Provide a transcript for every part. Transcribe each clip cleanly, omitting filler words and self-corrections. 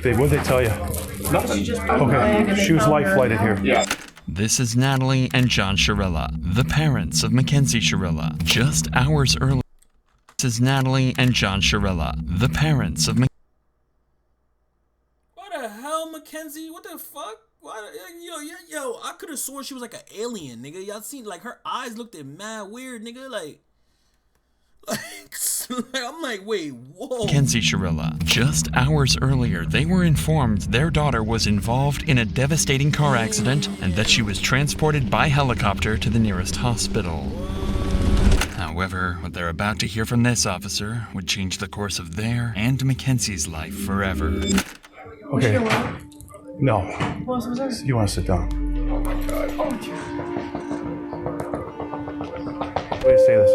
Babe, what'd they tell you? Nothing. Okay, she was life flighted here. Yeah. This is Natalie and John Shirilla, the parents of Mackenzie Shirilla. Just hours earlier, this is Natalie and John Shirilla, the parents of What the hell, Mackenzie? What the fuck? Yo, I could have sworn she was like an alien, nigga. Y'all seen, like, her eyes looked at mad weird, nigga. Like, I'm like, wait, whoa. Mackenzie Shirilla. Just hours earlier, they were informed their daughter was involved in a devastating car accident and that she was transported by helicopter to the nearest hospital. However, what they're about to hear from this officer would change the course of their and Mackenzie's life forever. Okay. No. You want to sit down? Oh my God. What do you say this?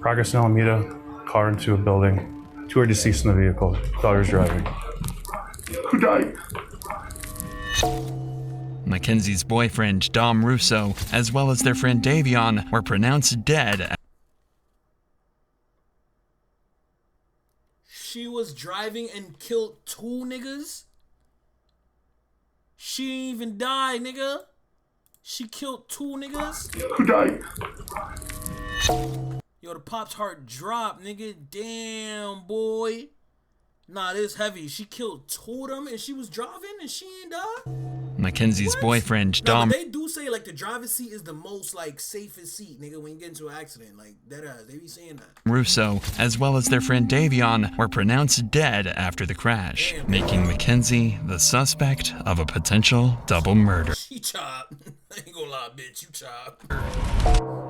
Progress in Alameda, car into a building. 2 are deceased in the vehicle. Daughter's driving. Who died? Mackenzie's boyfriend, Dom Russo, as well as their friend Davion, were pronounced dead. She was driving and killed 2 niggas? She didn't even die, nigga. She killed 2 niggas? Who died? Yo, the pop's heart dropped, nigga. Damn, boy. Nah, this heavy. She killed 2 of them and she was driving and she ain't die? Mackenzie's What? boyfriend, Nah, Dom but they do say, like, the driver's seat is the most, like, safest seat, nigga, when you get into an accident. Like, that ass. They be saying that. Russo, as well as their friend Davion, were pronounced dead after the crash, making Mackenzie the suspect of a potential double murder. She chopped. I ain't gonna lie, bitch. You chopped.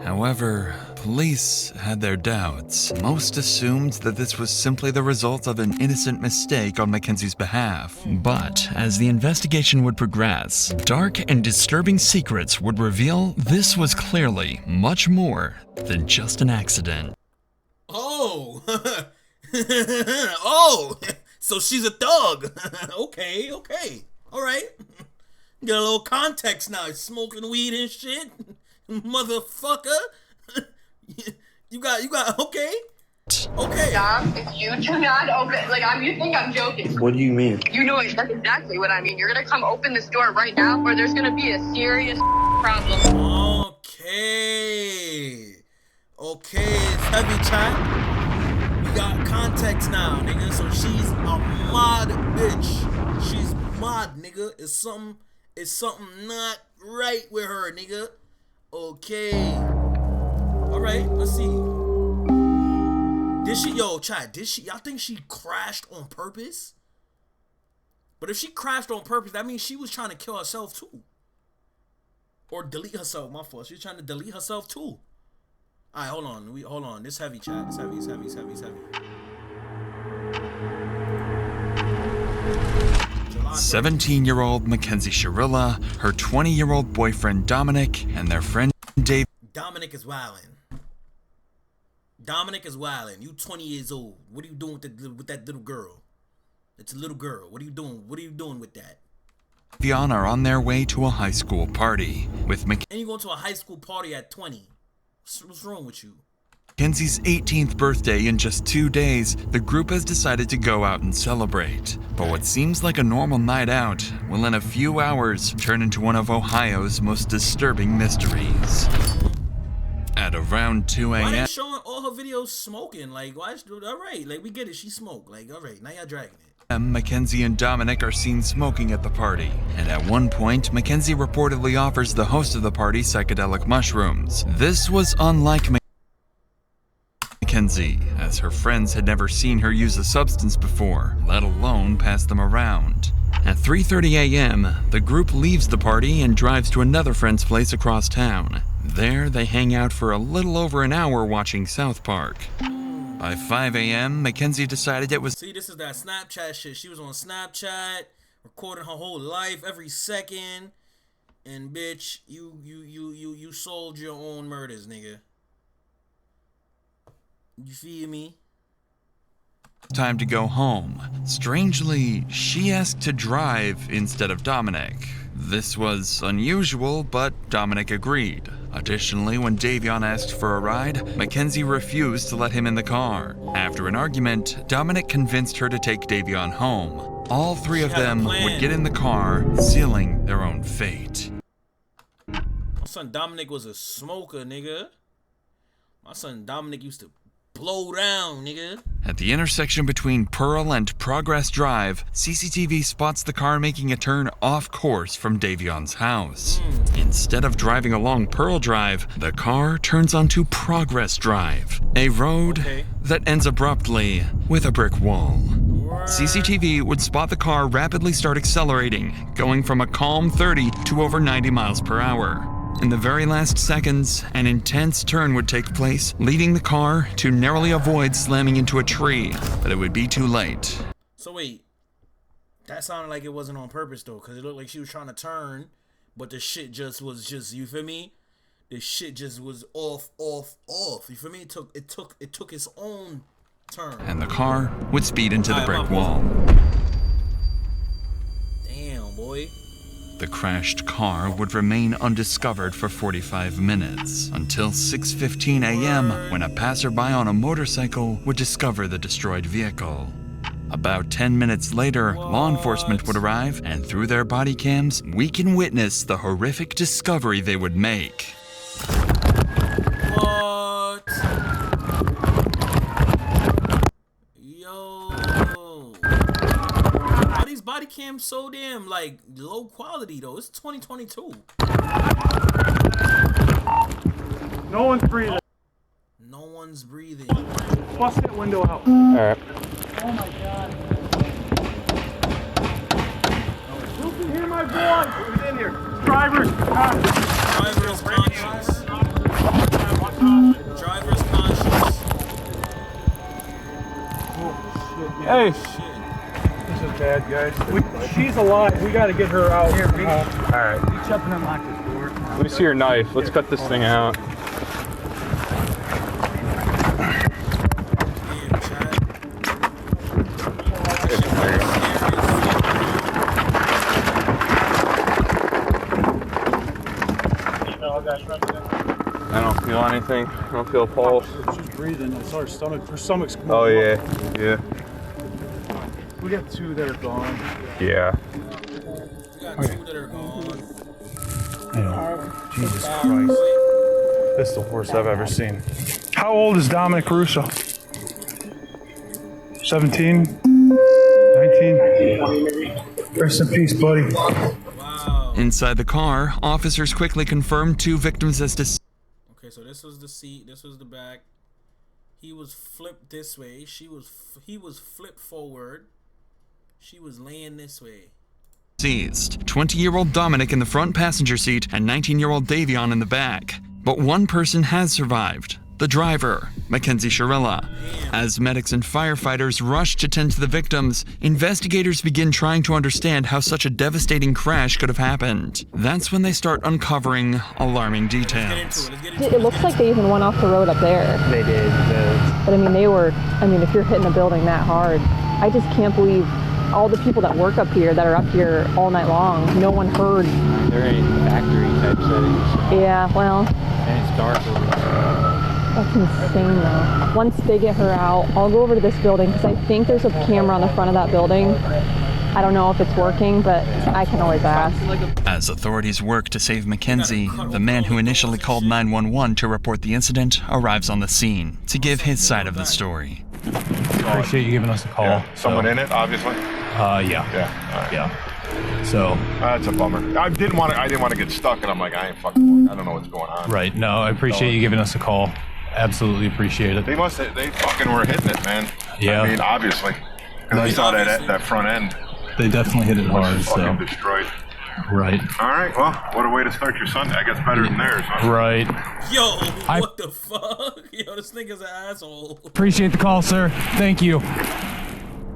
However, police had their doubts. Most assumed that this was simply the result of an innocent mistake on Mackenzie's behalf. But as the investigation would progress, dark and disturbing secrets would reveal this was clearly much more than just an accident. Oh. Oh. So she's a thug. Okay. All right. Get a little context now. Smoking weed and shit. Motherfucker. You got, okay. Dom, if you do not open, you think I'm joking. What do you mean? You know it. That's exactly what I mean. You're gonna come open this door right now, or there's gonna be a serious problem. Okay, it's heavy, chat. We got context now, nigga. So she's a mod bitch. She's mod, nigga. It's something not right with her, nigga. Okay. All right, let's see. Y'all think she crashed on purpose? But if she crashed on purpose, that means she was trying to kill herself too. Or delete herself, my fault. She was trying to delete herself too. Alright, hold on. This heavy, chat. It's heavy. 17-year-old Mackenzie Shirilla, her 20-year-old boyfriend Dominic, and their friend Dave. Dominic is wildin'. You 20 years old. What are you doing with that little girl? It's a little girl. What are you doing? What are you doing with that? Davion are on their way to a high school party with And you going to a high school party at 20. What's wrong with you? Mackenzie's 18th birthday in just 2 days. The group has decided to go out and celebrate. But what seems like a normal night out will in a few hours turn into one of Ohio's most disturbing mysteries. At around 2 a.m. Why they showing all her videos smoking? Like, why? Alright, like, we get it. She smoked. Like, alright, now y'all dragging it. Mackenzie and Dominic are seen smoking at the party. And at one point, Mackenzie reportedly offers the host of the party psychedelic mushrooms. This was unlike Mackenzie, as her friends had never seen her use a substance before, let alone pass them around. At 3:30 a.m., the group leaves the party and drives to another friend's place across town. There, they hang out for a little over an hour watching South Park. By 5 a.m., Mackenzie decided it was— See, this is that Snapchat shit. She was on Snapchat, recording her whole life, every second. And bitch, you sold your own murders, nigga. You feel me? time to go home. Strangely, she asked to drive instead of Dominic. This was unusual, but Dominic agreed. Additionally, when Davion asked for a ride, Mackenzie refused to let him in the car. After an argument, Dominic convinced her to take Davion home. All three of them would get in the car, sealing their own fate. My son Dominic was a smoker, nigga. My son Dominic used to blow down, nigga. At the intersection between Pearl and Progress Drive, CCTV spots the car making a turn off course from Davion's house. Instead of driving along Pearl Drive, the car turns onto Progress Drive, a road that ends abruptly with a brick wall. CCTV would spot the car rapidly start accelerating, going from a calm 30 to over 90 miles per hour. In the very last seconds, an intense turn would take place, leading the car to narrowly avoid slamming into a tree, but it would be too late. So wait, that sounded like it wasn't on purpose though, because it looked like she was trying to turn, but the shit just was just, you feel me? The shit just was off. You feel me? It took its own turn. And the car would speed into the brick wall. Damn, boy. The crashed car would remain undiscovered for 45 minutes, until 6:15 a.m. when a passerby on a motorcycle would discover the destroyed vehicle. About 10 minutes later, law enforcement would arrive, and through their body cams, we can witness the horrific discovery they would make. What? Yo. Why these body cams so damn like low quality though? It's 2022. No one's breathing. No one's breathing. Bust that window out. All right. Oh my god. Who can hear my voice? Who's in here? Drivers. Driver's conscious. Driver's conscious. Hey. Shit. This is bad, guys. She's alive. We got to get her out. Here, me. All right. You jump and unlock this door. Let me see your knife. Let's cut this thing out. Damn, Chad. I don't feel anything. I don't feel a pulse. She's breathing. I saw her stomach. Her stomach's moving. Oh, yeah. Yeah. We got two that are gone. Yeah. We got two that are gone. I know. Jesus Christ. This is the worst I've ever seen. How old is Dominic Russo? 17? 19? Rest in peace, buddy. Wow. Inside the car, officers quickly confirmed two victims as deceased. Okay, so this was the seat. This was the back. He was flipped this way. He was flipped forward. She was laying this way. 20-year-old Dominic in the front passenger seat and 19-year-old Davion in the back. But one person has survived. The driver, Mackenzie Shirella. As medics and firefighters rush to tend to the victims, investigators begin trying to understand how such a devastating crash could have happened. That's when they start uncovering alarming details. It looks like they even went off the road up there. They did. But I mean, if you're hitting a building that hard, I just can't believe all the people that work up here, that are up here all night long, no one heard. They're in factory type settings. Yeah, well. And it's dark over there. That's insane though. Once they get her out, I'll go over to this building because I think there's a camera on the front of that building. I don't know if it's working, but I can always ask. As authorities work to save Mackenzie, the man who initially called 911 to report the incident arrives on the scene to give his side of the story. Appreciate you giving us a call. Yeah. Someone in it, obviously. Yeah. Yeah. All right. Yeah. So. That's a bummer. I didn't want to get stuck, and I'm like, I ain't fucking. I don't know what's going on. Right. No, I appreciate you giving us a call. Absolutely appreciate it. They fucking were hitting it, man. Yeah. I mean, obviously, because I saw that front end. They definitely hit it hard. Fucking So. destroyed. Right. All right. Well, what a way to start your Sunday. I guess better than theirs. Huh? Right. Yo, what the fuck? Yo, this nigga's an asshole. Appreciate the call, sir. Thank you.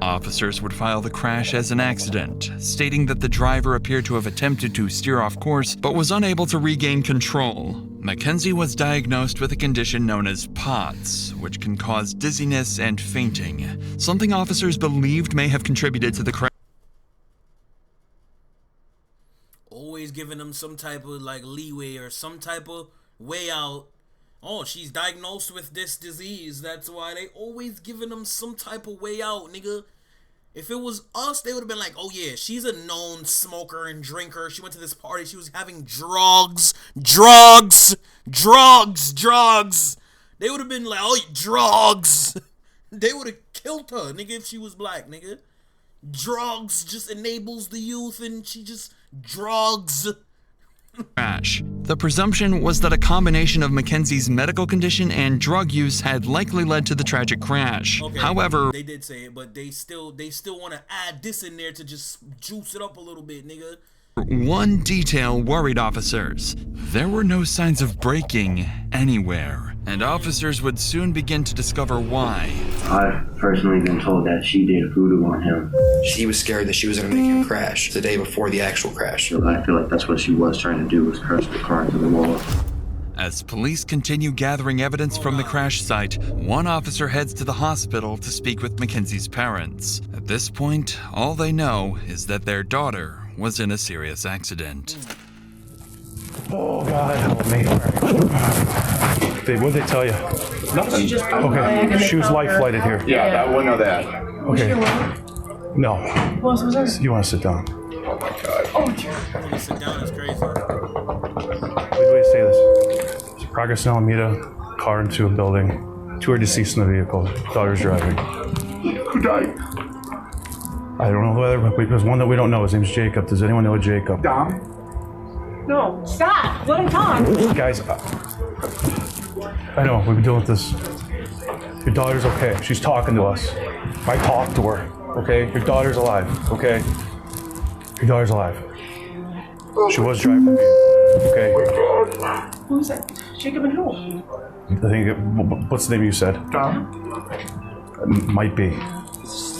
Officers would file the crash as an accident, stating that the driver appeared to have attempted to steer off course but was unable to regain control. Mackenzie was diagnosed with a condition known as POTS, which can cause dizziness and fainting, something officers believed may have contributed to the crash. Always giving them some type of like leeway or some type of way out. Oh, she's diagnosed with this disease. That's why they always giving them some type of way out, nigga. If it was us, they would have been like, oh yeah, she's a known smoker and drinker. She went to this party. She was having drugs. They would have been like, oh, drugs. They would have killed her, nigga, if she was black, nigga. Drugs just enables the youth and she just drugs. Crash. The presumption was that a combination of Mackenzie's medical condition and drug use had likely led to the tragic crash. Okay, however, they did say it, but they still want to add this in there to just juice it up a little bit, nigga. one detail worried officers. There were no signs of breaking anywhere, and officers would soon begin to discover why. I've personally been told that she did voodoo on him. She was scared that she was going to make him crash the day before the actual crash. I feel like that's what she was trying to do, was crash the car into the wall. As police continue gathering evidence from the crash site, one officer heads to the hospital to speak with Mackenzie's parents. At this point, all they know is that their daughter was in a serious accident. Oh, God, help me. What'd they tell you? Nothing. Okay, she was life flighted here. Yeah, I wouldn't know that. Okay. No. You want to sit down? Oh, my God. Sit down is crazy. Wait, say this. There's progress in Alameda, car into a building. 2 are deceased in the vehicle. Daughter's driving. Who died? I don't know whether, but there's one that we don't know. His name's Jacob. Does anyone know Jacob? Dom? No, stop. Let him talk. Guys, I know, we've been dealing with this. Your daughter's okay. She's talking to us. I talked to her, okay? Your daughter's alive, okay? Your daughter's alive. She was driving the vehicle, okay? Who's that? Jacob and who? I think, what's the name you said? Dom? Might be.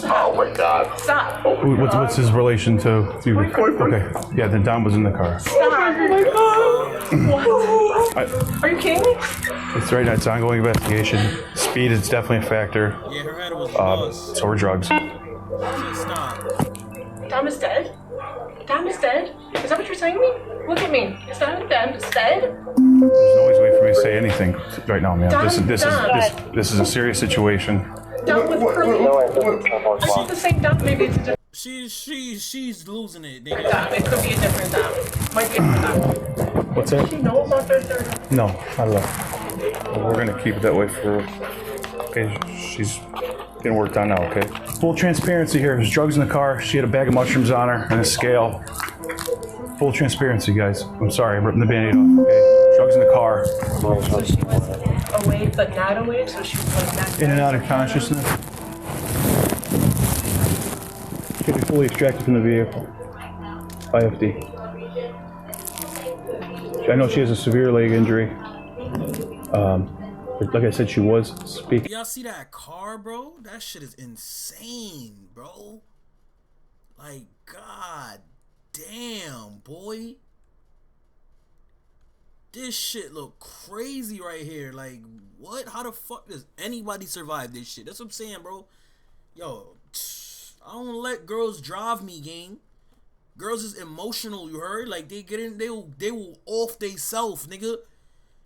Oh, my God. Stop. What's his relation to you? Okay, yeah, then Dom was in the car. Stop. Oh my God. Are you kidding me? It's right now, it's an ongoing investigation. Speed is definitely a factor. Yeah, her head was So are drugs. Stop. Dom is dead? Dom is dead? Is that what you're saying to me? Look at me. Is Dom dead? There's no way for me to say anything right now, man. This is a serious situation. Dom with curly. Is it the same Dom? Maybe it's a different. She's losing it, nigga. Dom. It could be a different Dom. Might be a different Dom. What's that? Does she know about their third? No, not at all. We're gonna keep it that way for. Okay, she's getting worked on now. Okay. Full transparency here. There's drugs in the car. She had a bag of mushrooms on her and a scale. Full transparency, guys. I'm sorry, I'm ripping the band-aid off. Okay. Drugs in the car. So she was awake, but not awake. So she was like not. In and out of consciousness. Should be fully extracted from the vehicle. IFD. I know she has a severe leg injury. But like I said, she was speaking. Y'all see that car, bro? That shit is insane, bro. Like, god damn, boy. This shit look crazy right here. Like, what? How the fuck does anybody survive this shit? That's what I'm saying, bro. Yo, I don't let girls drive me, gang. Girls is emotional, you heard? Like, they get in, they will off they self, nigga.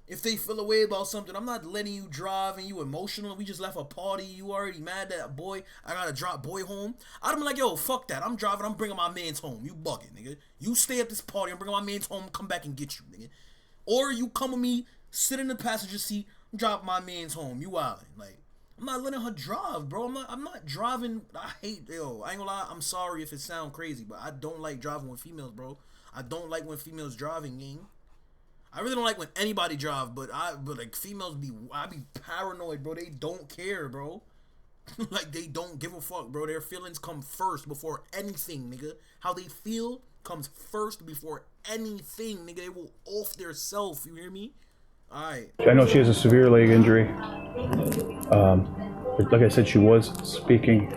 If they feel a way about something, I'm not letting you drive and you emotional. We just left a party. You already mad that boy, I gotta drop boy home. I'd be like, yo, fuck that. I'm driving. I'm bringing my mans home. You bugging, nigga. You stay at this party. I'm bringing my mans home. Come back and get you, nigga. Or you come with me, sit in the passenger seat, drop my mans home. You wildin'. Like, I'm not letting her drive, bro. I'm not driving. I ain't gonna lie. I'm sorry if it sound crazy, but I don't like driving with females, bro. I don't like when females driving, gang. I really don't like when anybody drive, but like females I be paranoid, bro. They don't care, bro. Like, they don't give a fuck, bro. Their feelings come first before anything, nigga. How they feel comes first before anything, nigga. They will off their self, you hear me? Alright. I know she has a severe leg injury. Like I said, she was speaking,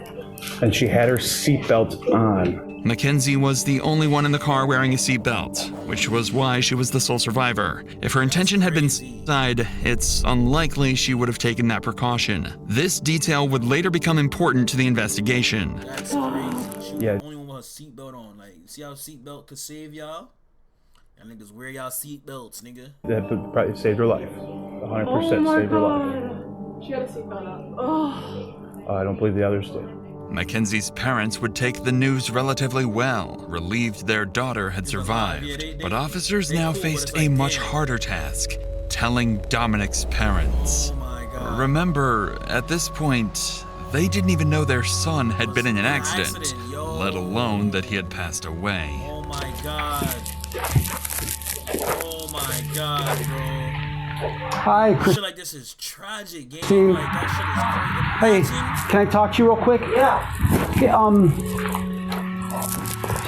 and she had her seatbelt on. Mackenzie was the only one in the car wearing a seatbelt, which was why she was the sole survivor. If her intention had been suicide, it's unlikely she would have taken that precaution. This detail would later become important to the investigation. That's crazy. She was Yeah. the only one with a seatbelt on. Like, see how seatbelt could save y'all? Y'all niggas wear y'all seatbelts, nigga. That probably saved her life. 100% saved her life. She had a seatbelt up. Oh. I don't believe the others did. Mackenzie's parents would take the news relatively well, relieved their daughter had survived. But officers now faced a much harder task, telling Dominic's parents. Oh my God. Remember, at this point, they didn't even know their son had been in an accident, let alone that he had passed away. Oh my God. Oh my God, bro. Hi, Chris. Shit like this is tragic, game. Like that shit is crazy. Hey, can I talk to you real quick? Yeah. Okay,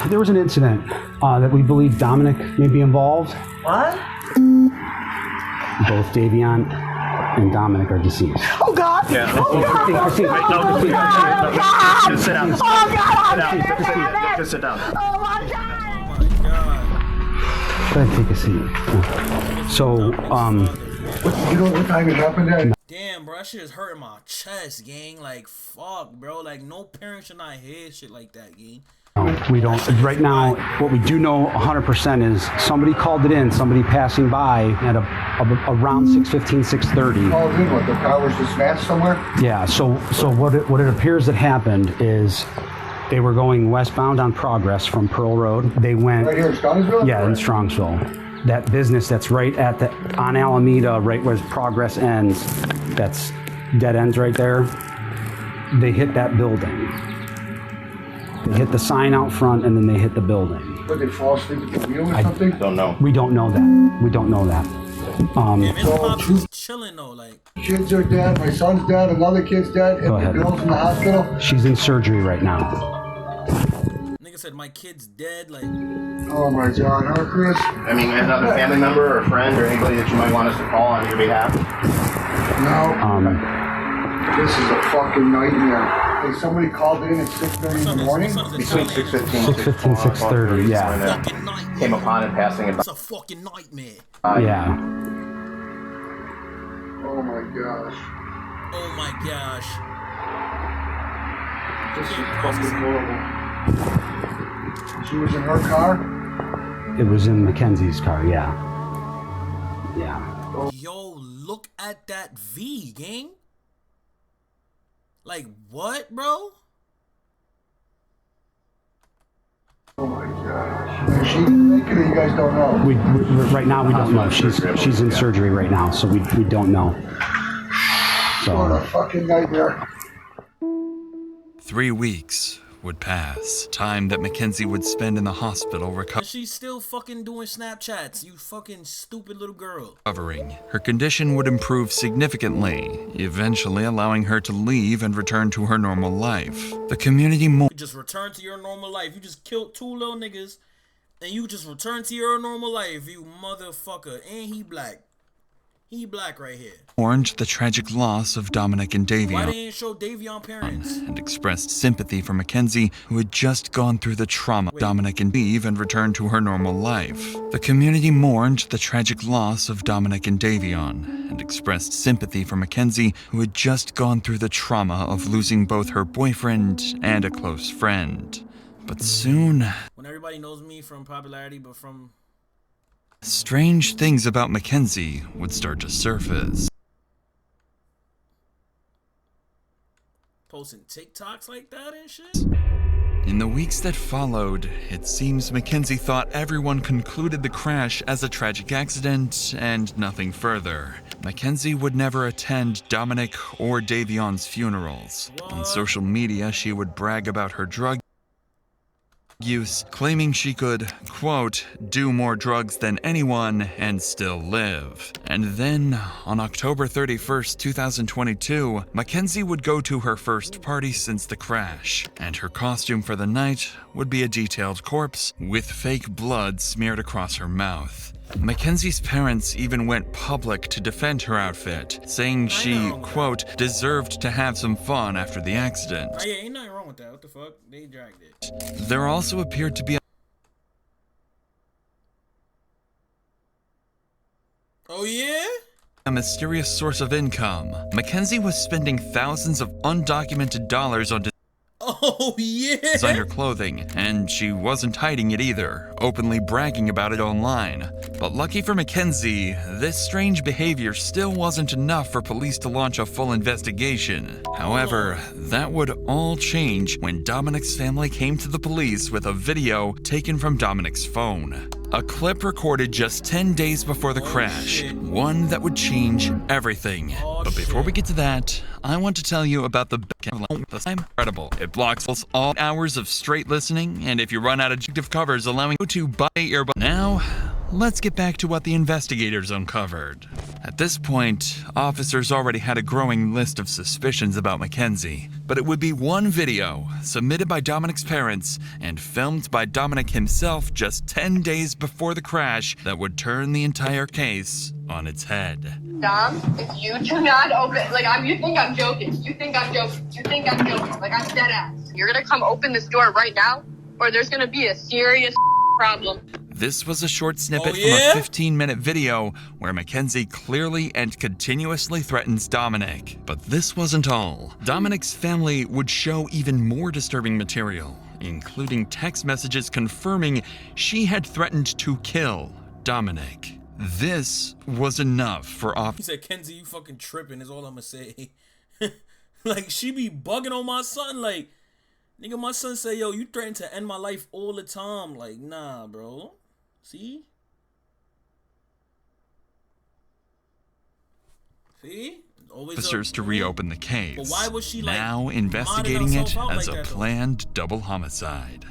there was an incident that we believe Dominic may be involved. What? Both Davion and Dominic are deceased. Oh God! Yeah. Oh God! Christine. Oh God! Just sit down. Oh God! Just sit down. Oh my God! Go ahead, take a seat. So, you know what time it happened at? Damn, bro, that shit is hurting my chest, gang. Like, fuck, bro. Like, no parent should not hear shit like that, gang. we don't. Right now, what we do know 100% is somebody called it in, somebody passing by at around 6:15, 6:30. Oh, dude, what, the car was just smashed somewhere? Yeah, so what it appears that happened is they were going westbound on Progress from Pearl Road. They went Right here in Strongsville? Yeah, in Strongsville. That business that's right on Alameda, right where Progress ends, that's dead ends right there. They hit that building. They hit the sign out front and then they hit the building. Did they fall asleep at the wheel or something? Don't know. We don't know that. We don't know that. Just chilling though, like. Kids are dead, my son's dead, another kid's dead, Go and ahead. the girl's in the hospital. She's in surgery right now. Nigga said my kid's dead, like. Oh my God, huh, Chris? I mean, another family member or a friend or anybody that you might want us to call on your behalf? No. This is a fucking nightmare. Hey, somebody called in at 6:30 in the morning? Between 6:15 and 6:15, 6:30, yeah. Came upon it passing about. It's a fucking nightmare. Yeah. Oh my gosh. Oh my gosh. This is fucking horrible. She was in her car? It was in Mackenzie's car, yeah. Yeah. Yo, look at that V, gang. Like, what, bro? Oh my gosh. Is she naked or you guys don't know? We right now we don't know. She's in surgery right now, so we don't know. What a fucking nightmare. 3 weeks would pass, time that Mackenzie would spend in the hospital And she's still fucking doing Snapchats, you fucking stupid little girl. recovering. Her condition would improve significantly, eventually allowing her to leave and return to her normal life. The community You just return to your normal life. You just killed 2 little niggas, and you just return to your normal life, you motherfucker. And he black. He black right here. mourned the tragic loss of Dominic and Why Davion they ain't show Davion parents? and expressed sympathy for Mackenzie, who had just gone through the trauma. Dominic and leave and return to her normal life. The community mourned the tragic loss of Dominic and Davion and expressed sympathy for Mackenzie, who had just gone through the trauma of losing both her boyfriend and a close friend. But soon, When everybody knows me from popularity, but from strange things about Mackenzie would start to surface. posting TikToks like that and shit. In the weeks that followed, it seems Mackenzie thought everyone concluded the crash as a tragic accident and nothing further. Mackenzie would never attend Dominic or Davion's funerals. On social media, she would brag about her drug use, claiming she could, quote, do more drugs than anyone and still live. And then, on October 31st, 2022, Mackenzie would go to her first party since the crash, and her costume for the night would be a detailed corpse with fake blood smeared across her mouth. Mackenzie's parents even went public to defend her outfit, saying she, quote, deserved to have some fun after the accident. Oh yeah, ain't nothing wrong with that. What the fuck? They dragged it. There also appeared to be Oh yeah? a mysterious source of income. Mackenzie was spending thousands of undocumented dollars on Oh, yeah. Designer clothing, and she wasn't hiding it either, openly bragging about it online. But lucky for Mackenzie, this strange behavior still wasn't enough for police to launch a full investigation. However, that would all change when Dominic's family came to the police with a video taken from Dominic's phone. A clip recorded just 10 days before the crash, one that would change everything. But before we get to that, I want to tell you about the incredible. It blocks all hours of straight listening, and if you run out of objective covers, allowing you to buy earbuds. Now, let's get back to what the investigators uncovered. At this point, officers already had a growing list of suspicions about Mackenzie, but it would be one video submitted by Dominic's parents and filmed by Dominic himself just 10 days before the crash that would turn the entire case on its head. Dom, if you do not open, you think I'm joking. You think I'm joking. Like, I'm dead ass. You're gonna come open this door right now, or there's gonna be a serious problem. This was a short snippet from a 15-minute video where Mackenzie clearly and continuously threatens Dominic. But this wasn't all. Dominic's family would show even more disturbing material, including text messages confirming she had threatened to kill Dominic. This was enough for He said, Kenzie, you fucking tripping is all I'ma say. Like, she be bugging on my son. Like, nigga, my son say, yo, you threaten to end my life all the time. Like, nah, bro. See? Always officers to reopen the case. But why was she, now investigating it as a planned double homicide.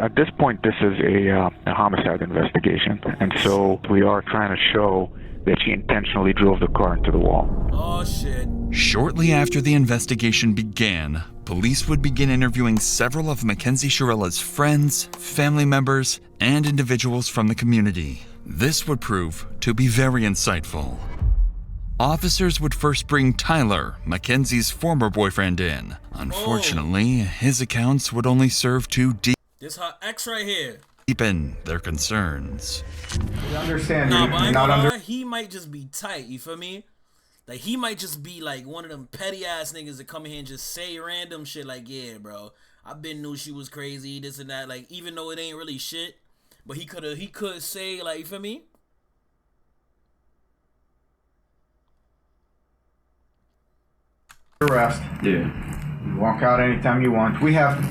At this point, this is a homicide investigation, and so we are trying to show that she intentionally drove the car into the wall. Oh, shit. Shortly after the investigation began, police would begin interviewing several of Mackenzie Chirella's friends, family members, and individuals from the community. This would prove to be very insightful. Officers would first bring Tyler, Mackenzie's former boyfriend, in. Unfortunately, his accounts would only serve to This her ex right here. deepen their concerns. You understand? Nah, You're but I ain't not gonna under. lie, he might just be tight, you feel me? Like, he might just be like one of them petty ass niggas that come in here and just say random shit like, yeah, bro, I been knew she was crazy, this and that, like, even though it ain't really shit, but he could say, like, you feel me? Arrest. Yeah. You walk out anytime you want. We have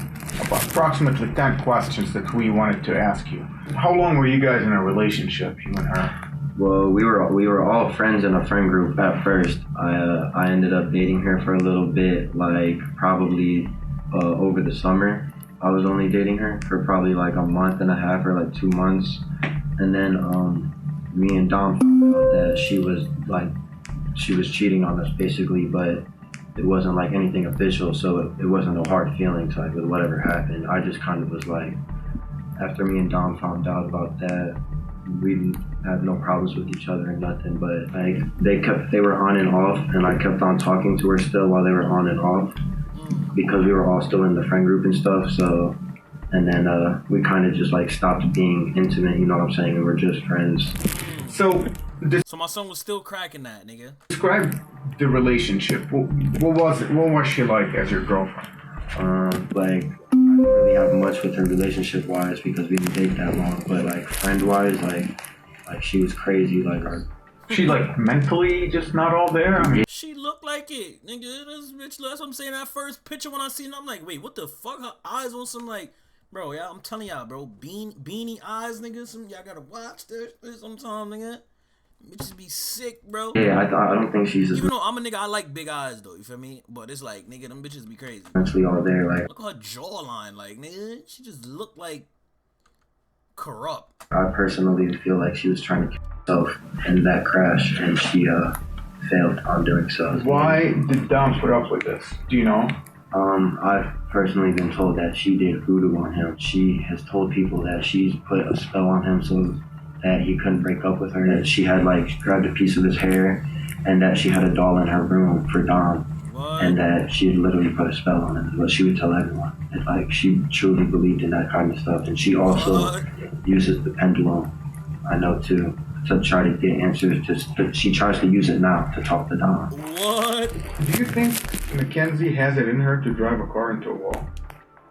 approximately 10 questions that we wanted to ask you. How long were you guys in a relationship, you and her? Well, we were all friends in a friend group at first. I ended up dating her for a little bit, like probably over the summer. I was only dating her for probably like a month and a half or like 2 months, and then me and Dom found out that she was cheating on us basically, but it wasn't like anything official, so it wasn't no hard feelings like with whatever happened. I just kind of was like, after me and Dom found out about that, we had no problems with each other and nothing, but like they were on and off, and I kept on talking to her still while they were on and off because we were all still in the friend group and stuff. So, and then we kind of just like stopped being intimate, you know what I'm saying? We were just friends. So my son was still cracking that, nigga. Describe the relationship. What was she like as your girlfriend? Like, I didn't really have much with her relationship wise because we didn't date that long, but like friend wise, like she was crazy. Like she like mentally just not all there. I mean, she looked like it, nigga. This bitch, that's what I'm saying. That first picture when I seen it, I'm like, wait, what the fuck? Her eyes on some like, bro, yeah, I'm telling y'all, bro, beanie eyes, nigga. Some y'all gotta watch this sometime, nigga. Bitches be sick, bro. Yeah, I don't think she's even though I'm a nigga, I like big eyes though. You feel me? But it's like, nigga, them bitches be crazy. Actually, all there, like. Look at her jawline, like, nigga. She just looked like corrupt. I personally feel like she was trying to kill herself in that crash, and she failed on doing so. Why did Dom put up with this? Do you know? I've personally been told that she did voodoo on him. She has told people that she's put a spell on him so that he couldn't break up with her. That she had like grabbed a piece of his hair, and that she had a doll in her room for Dom. What? And that she had literally put a spell on him. But she would tell everyone. And, like, she truly believed in that kind of stuff. And she also uses the pendulum, I know too, to try to get answers. She tries to use it now to talk to Dom. What? Do you think Mackenzie has it in her to drive a car into a wall?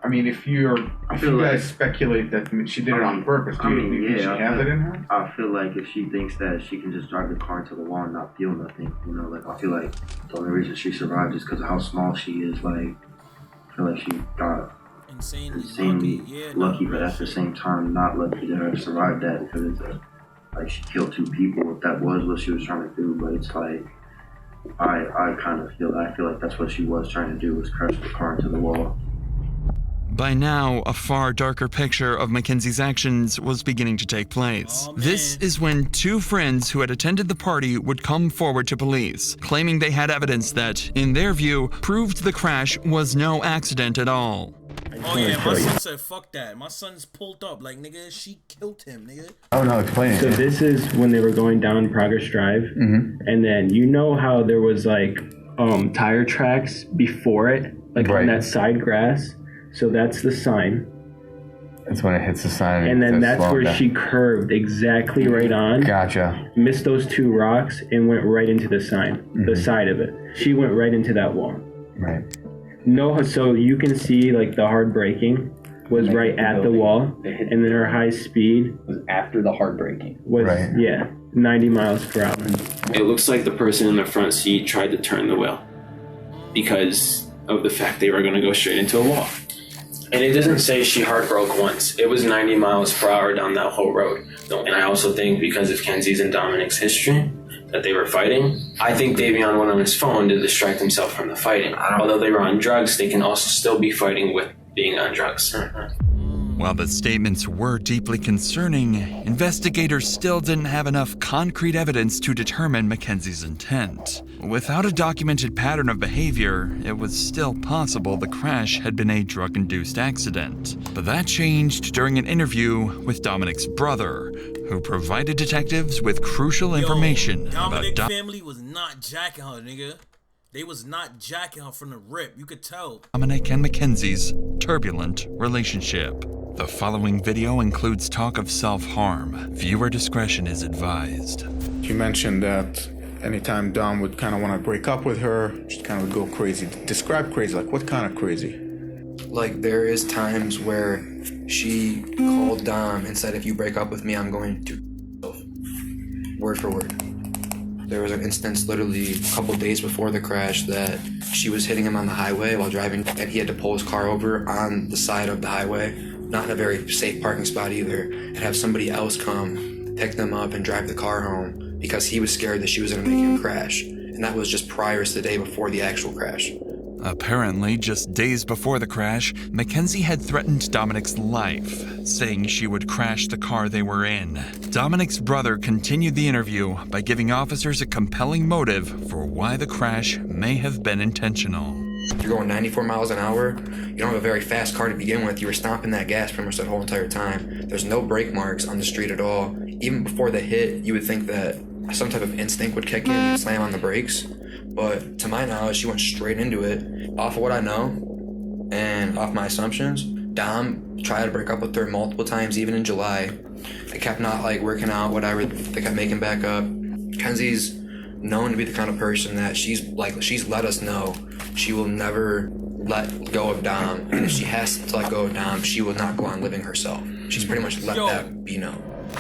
I mean, if you guys speculate that she did it on purpose, do you think she has it in her? I feel like if she thinks that she can just drive the car into the wall and not feel nothing, you know, like I feel like the only reason she survived is because of how small she is. Like, I feel like she got insanely lucky, but at the same time, not lucky to have survived that because it's like she killed 2 people. If that was what she was trying to do, but it's like I feel like that's what she was trying to do, was crash the car into the wall. By now, a far darker picture of Mackenzie's actions was beginning to take place. This is when 2 friends who had attended the party would come forward to police, claiming they had evidence that, in their view, proved the crash was no accident at all. Oh yeah, my son said fuck that. My son's pulled up like, nigga, she killed him, nigga. Oh no, explain it. So this is when they were going down Progress Drive, and then you know how there was like tire tracks before it, like on that side grass. So that's the sign. That's when it hits the sign. And then that's where she curved exactly right on. Gotcha. Missed those 2 rocks and went right into the sign, the side of it. She went right into that wall. Right. No, so you can see like the hard braking was right at the wall, and then her high speed was after the hard braking. Was 90 miles per hour. It looks like the person in the front seat tried to turn the wheel because of the fact they were going to go straight into a wall. And it doesn't say she hard broke once. It was 90 miles per hour down that whole road. And I also think because of Kenzie's and Dominic's history, that they were fighting. I think Davion went on his phone to distract himself from the fighting. Although they were on drugs, they can also still be fighting with being on drugs. While the statements were deeply concerning, investigators still didn't have enough concrete evidence to determine Mackenzie's intent. Without a documented pattern of behavior, it was still possible the crash had been a drug-induced accident. But that changed during an interview with Dominic's brother, who provided detectives with crucial information Dominic about family was not jacking her, nigga. They was not jacking her from the rip. You could tell. Dominic and Mackenzie's turbulent relationship. The following video includes talk of self-harm. Viewer discretion is advised. She mentioned that anytime Dom would kind of want to break up with her, she kind of would go crazy. Describe crazy, like what kind of crazy? Like there is times where she called Dom and said, if you break up with me, I'm going to word for word. There was an instance literally a couple days before the crash that she was hitting him on the highway while driving, and he had to pull his car over on the side of the highway, not in a very safe parking spot either, and have somebody else come pick them up and drive the car home because he was scared that she was going to make him crash. And that was just prior to the day before the actual crash. Apparently, just days before the crash, Mackenzie had threatened Dominic's life, saying she would crash the car they were in. Dominic's brother continued the interview by giving officers a compelling motive for why the crash may have been intentional. You're going 94 miles an hour. You don't have a very fast car to begin with. You were stomping that gas pretty much that whole entire time. There's no brake marks on the street at all. Even before the hit, you would think that some type of instinct would kick in and you'd slam on the brakes. But to my knowledge, she went straight into it. Off of what I know and off my assumptions, Dom tried to break up with her multiple times, even in July. They kept not like working out, whatever. They kept making back up. Kenzie's known to be the kind of person that she's let us know she will never let go of Dom. And if she has to let go of Dom, she will not go on living herself. She's pretty much let that be known.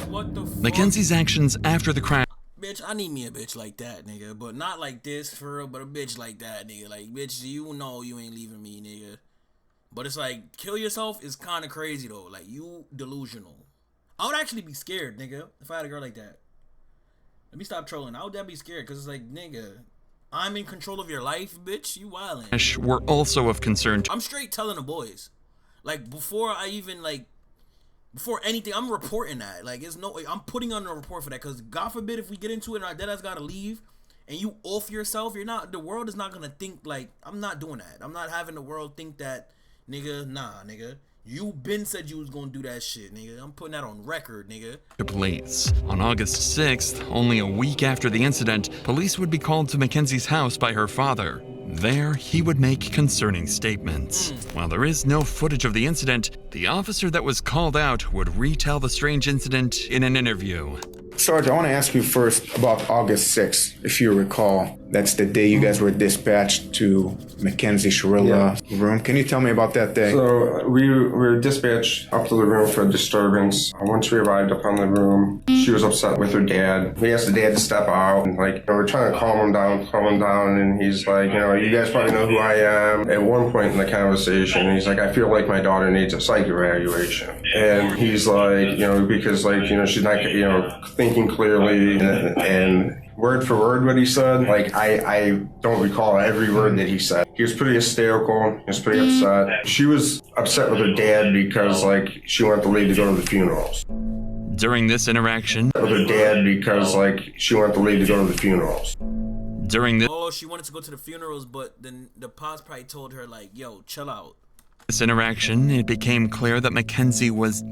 What the fuck? Mackenzie's actions after the crash. Bitch, I need me a bitch like that, nigga. But not like this, for real, but a bitch like that, nigga. Like, bitch, you know you ain't leaving me, nigga. But it's like, kill yourself is kind of crazy, though. Like, you delusional. I would actually be scared, nigga, if I had a girl like that. Let me stop trolling. I would be scared, because it's like, nigga, I'm in control of your life, bitch. You wildin'. Were also of concern. I'm straight telling the boys. Like, before I even, like, before anything, I'm reporting that. Like, I'm putting on a report for that, because God forbid if we get into it and our deadass gotta leave and you off yourself, the world is not gonna think, like, I'm not doing that. I'm not having the world think that, nigga, nah, nigga. You been said you was gonna do that shit, nigga. I'm putting that on record, nigga. To police. On August 6th, only a week after the incident, police would be called to Mackenzie's house by her father. There, he would make concerning statements. While there is no footage of the incident, the officer that was called out would retell the strange incident in an interview. Sarge, I want to ask you first about August 6th, if you recall. That's the day you guys were dispatched to Mackenzie Sharilla's room. Can you tell me about that day? So we were dispatched up to the room for a disturbance. Once we arrived up on the room, she was upset with her dad. We asked the dad to step out, and we're trying to calm him down, and he's like, you guys probably know who I am. At one point in the conversation, he's like, I feel like my daughter needs a psych evaluation. And he's like, because she's not, thinking clearly, and word for word what he said, I don't recall every word that he said. He was pretty hysterical, he was pretty upset. She was upset with her dad because she wanted the lady to go to the funerals. During this interaction, with her dad because she wanted the lady to go to the funerals. During this she wanted to go to the funerals, but then the pops probably told her yo, chill out. This interaction, it became clear that Mackenzie was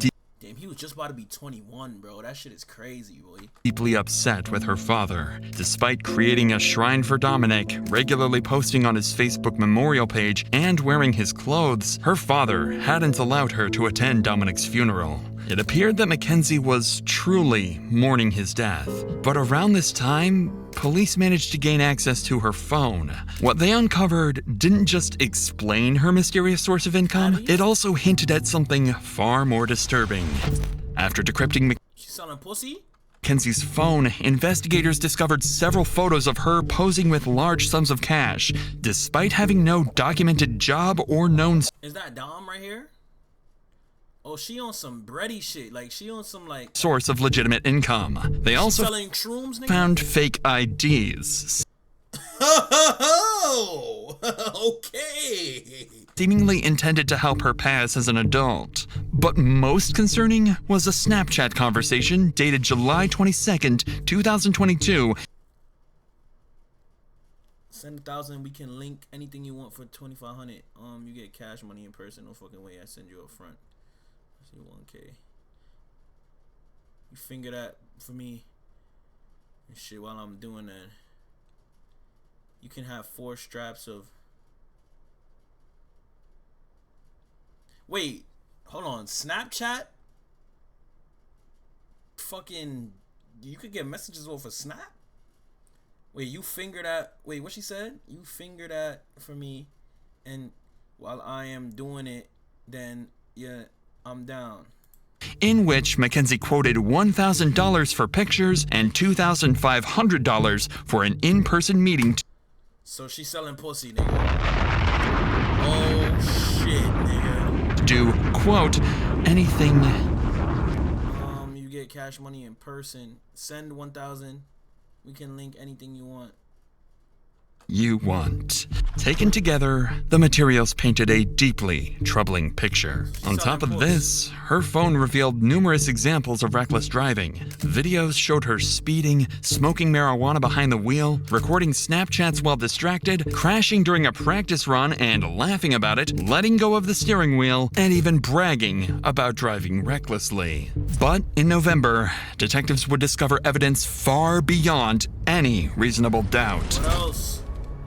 Damn, he was just about to be 21, bro. That shit is crazy, boy. deeply upset with her father. Despite creating a shrine for Dominic, regularly posting on his Facebook memorial page, and wearing his clothes, her father hadn't allowed her to attend Dominic's funeral. It appeared that Mackenzie was truly mourning his death. But around this time, police managed to gain access to her phone. What they uncovered didn't just explain her mysterious source of income, it also hinted at something far more disturbing. After decrypting She's selling pussy? Mackenzie's phone, investigators discovered several photos of her posing with large sums of cash, despite having no documented job or known Is that Dom right here? Oh, she on some bready shit. She on some source of legitimate income. They also selling shrooms, nigga? found fake IDs. Oh, okay. Seemingly intended to help her pass as an adult. But most concerning was a Snapchat conversation dated July 22nd, 2022. Send 1,000, we can link anything you want for 2,500. You get cash money in person. No fucking way I send you up front. See 1K. You finger that for me and shit while I'm doing that. You can have 4 straps of. Wait, hold on. Snapchat? Fucking, you could get messages off of Snap? Wait, you finger that. Wait, what she said? You finger that for me, and while I am doing it, then yeah, I'm down. In which Mackenzie quoted $1,000 for pictures and $2,500 for an in-person meeting. So she's selling pussy, nigga. Oh shit, nigga. Do, quote, anything. You get cash money in person. Send 1,000. We can link anything you want. You want. Taken together, the materials painted a deeply troubling picture. On top of this, her phone revealed numerous examples of reckless driving. Videos showed her speeding, smoking marijuana behind the wheel, recording Snapchats while distracted, crashing during a practice run and laughing about it, letting go of the steering wheel, and even bragging about driving recklessly. But in November, detectives would discover evidence far beyond any reasonable doubt. What else?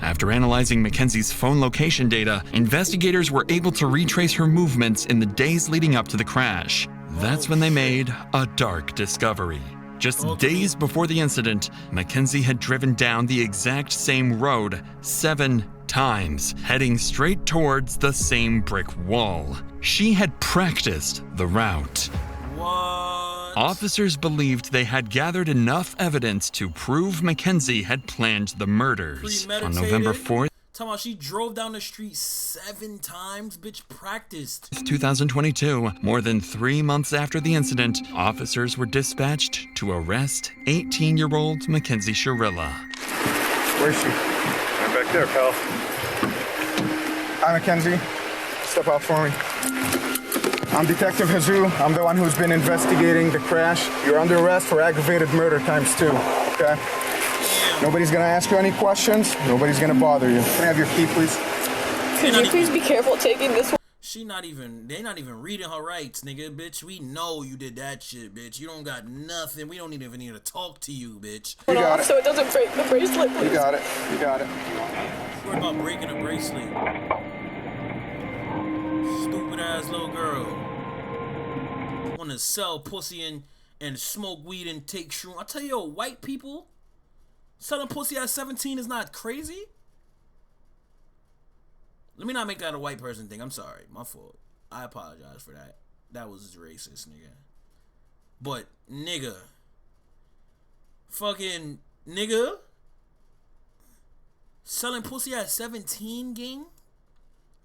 After analyzing Mackenzie's phone location data, investigators were able to retrace her movements in the days leading up to the crash. That's when they made a dark discovery. Just days before the incident, Mackenzie had driven down the exact same road 7 times, heading straight towards the same brick wall. She had practiced the route. Officers believed they had gathered enough evidence to prove Mackenzie had planned the murders. On November 4th, Talking about she drove down the street 7 times, bitch, practiced. 2022, more than 3 months after the incident, officers were dispatched to arrest 18-year-old Mackenzie Sharilla. Where's she? Right back there, pal. Hi, Mackenzie. Step out for me. I'm Detective Jesus. I'm the one who's been investigating the crash. You're under arrest for aggravated murder ×2, okay? Nobody's gonna ask you any questions. Nobody's gonna bother you. Can I have your key, please? Could you please be careful taking this one? They not even reading her rights, nigga, bitch. We know you did that shit, bitch. You don't got nothing. We don't even need to talk to you, bitch. You got it. So it doesn't break the bracelet, please. You got it. You got it. What about breaking a bracelet? Stupid ass little girl. Wanna sell pussy and smoke weed and take shroom. I tell you, yo, white people selling pussy at 17 is not crazy. Let me not make that a white person thing. I'm sorry. My fault. I apologize for that. That was racist, nigga. But, nigga. Fucking, nigga. Selling pussy at 17, gang?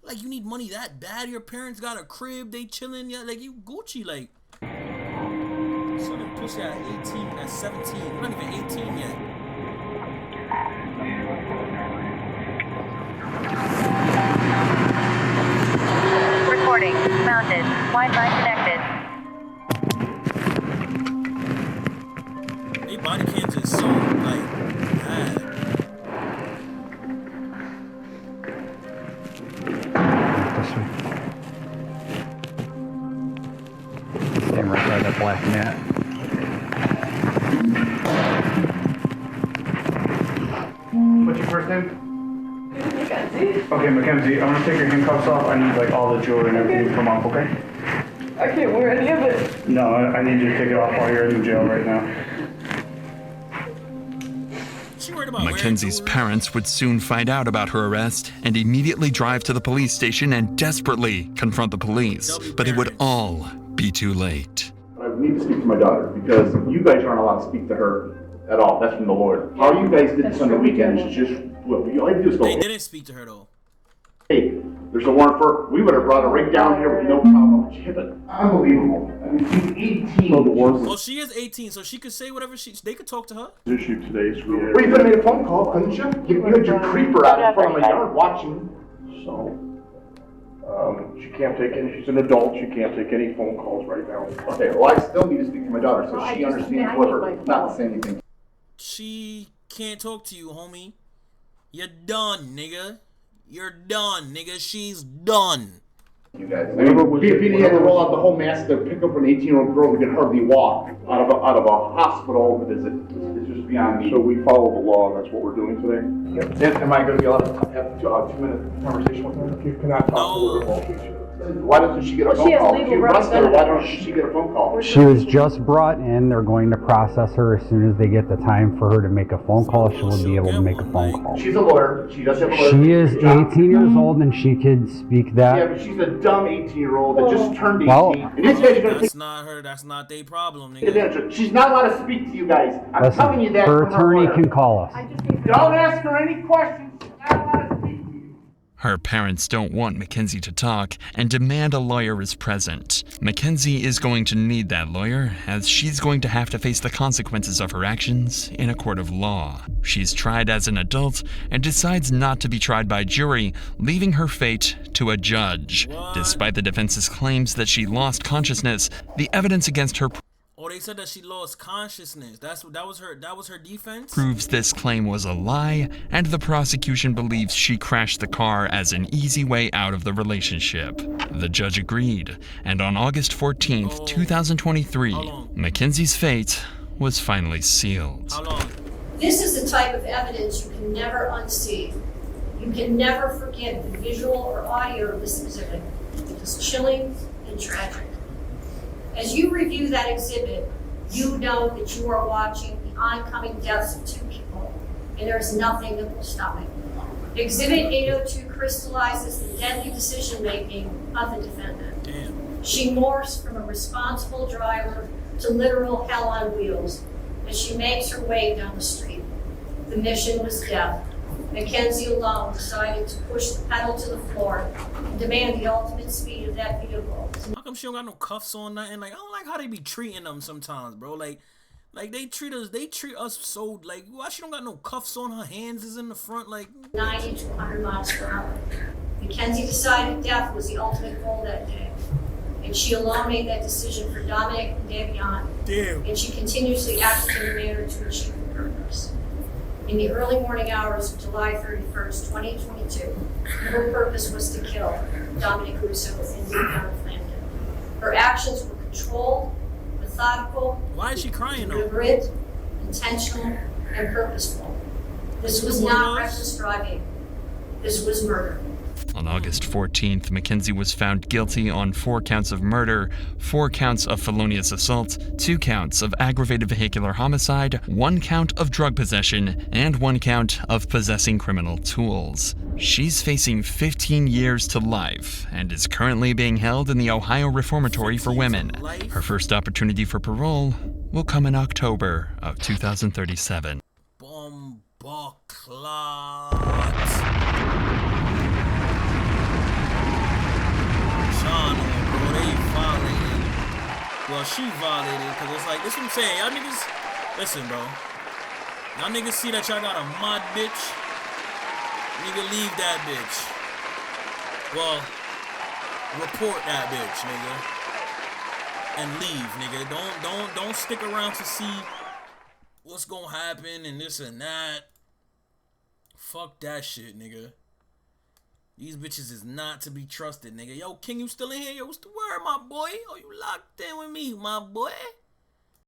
Like, you need money that bad? Your parents got a crib, they chilling, yeah, like, you Gucci, like. Selling pussy at 18, at 17. You're not even 18 yet. Recording. Mounted. Wi-Fi connected. They body cams is so, like, bad. Stand right by that black mat. What's your first name? Okay, Mackenzie, I'm gonna take your handcuffs off. I need like all the jewelry and everything to come off, okay? I can't wear any of it. No, I need you to take it off while you're in the jail right now. Mackenzie's parents would soon find out about her arrest and immediately drive to the police station and desperately confront the police. But it would all be too late. I need to speak to my daughter because you guys aren't allowed to speak to her at all. That's from the lawyer. How you guys did this on the weekend is just, look, all you do is go, They didn't speak to her, though. hey, there's a warrant for her. We would have brought her right down here with no problem. But she hit it. Unbelievable. I mean, she's 18. Well, she is 18, so she could say whatever they could talk to her. Issued today, so well, you could have made a phone call, couldn't you? You had your creeper out in front of my yard watching. So, she can't take any, she's an adult, she can't take any phone calls right now. Okay, well, I still need to speak to my daughter so she understands what her, not to say anything. She can't talk to you, homie. You're done, nigga. You're done, nigga. She's done. You guys. I mean, if you had to roll out the whole mask to pick up an 18-year-old girl who can hardly walk out of a hospital visit, it's just beyond me. So we follow the law, and that's what we're doing today. Yep. Am I going to be allowed to have a 2-minute conversation with her? You cannot talk to her while she's here. Why doesn't she get a phone call? If you arrest her, why don't she get a phone call? She was just brought in. They're going to process her as soon as they get the time for her to make a phone call. She will be able to make a phone call. She's a lawyer. She does have a lawyer. She is 18 years old and she could speak that. Yeah, but she's a dumb 18-year-old that just turned 18. Well, And these guys are going to That's not her. That's not their problem, take nigga. advantage of her. She's not allowed to speak to you guys. I'm telling you that. her from attorney lawyer. can call us. Don't ask her any questions. She's not allowed to speak to you. Her parents don't want Mackenzie to talk and demand a lawyer is present. Mackenzie is going to need that lawyer, as she's going to have to face the consequences of her actions in a court of law. She's tried as an adult and decides not to be tried by jury, leaving her fate to a judge. Despite the defense's claims that she lost consciousness, the evidence against her Oh, they said that she lost consciousness. That was her defense? proves this claim was a lie, and the prosecution believes she crashed the car as an easy way out of the relationship. The judge agreed, and on August 14th, 2023, Mackenzie's fate was finally sealed. This is the type of evidence you can never unsee. You can never forget the visual or audio of this exhibit. It is chilling and tragic. As you review that exhibit, you know that you are watching the oncoming deaths of two people, and there's nothing that will stop it. Exhibit 802 crystallizes the deadly decision-making of the defendant. She morphs from a responsible driver to literal hell on wheels as she makes her way down the street. The mission was death. Mackenzie alone decided to push the pedal to the floor and demand the ultimate speed of that vehicle. How come she don't got no cuffs on, nothing? Like, I don't like how they be treating them sometimes, bro. Like they treat us so, like, why she don't got no cuffs on? Her hands is in the front, like 90 to 100 miles per hour. Mackenzie decided death was the ultimate goal that day. And she alone made that decision for Dominic and Davion. Damn. And she continuously acted in a manner to achieve her purpose. In the early morning hours of July 31st, 2022, her purpose was to kill Dominic Russo and Davion Flanagan. Her actions were controlled, methodical, why is she crying though? deliberate, intentional, and purposeful. This was not reckless driving. This was murder. On August 14th, Mackenzie was found guilty on 4 counts of murder, 4 counts of felonious assault, 2 counts of aggravated vehicular homicide, 1 count of drug possession, and 1 count of possessing criminal tools. She's facing 15 years to life and is currently being held in the Ohio Reformatory for Women. Her first opportunity for parole will come in October of 2037. Well, she violated because it's like, this what I'm saying. Y'all niggas, listen, bro. Y'all niggas see that y'all got a mod bitch. Nigga, leave that bitch. Well, report that bitch, nigga. And leave, nigga. Don't stick around to see what's gonna happen and this and that. Fuck that shit, nigga. These bitches is not to be trusted, nigga. Yo, King, you still in here? Yo, what's the word, my boy? Oh, you locked in with me, my boy?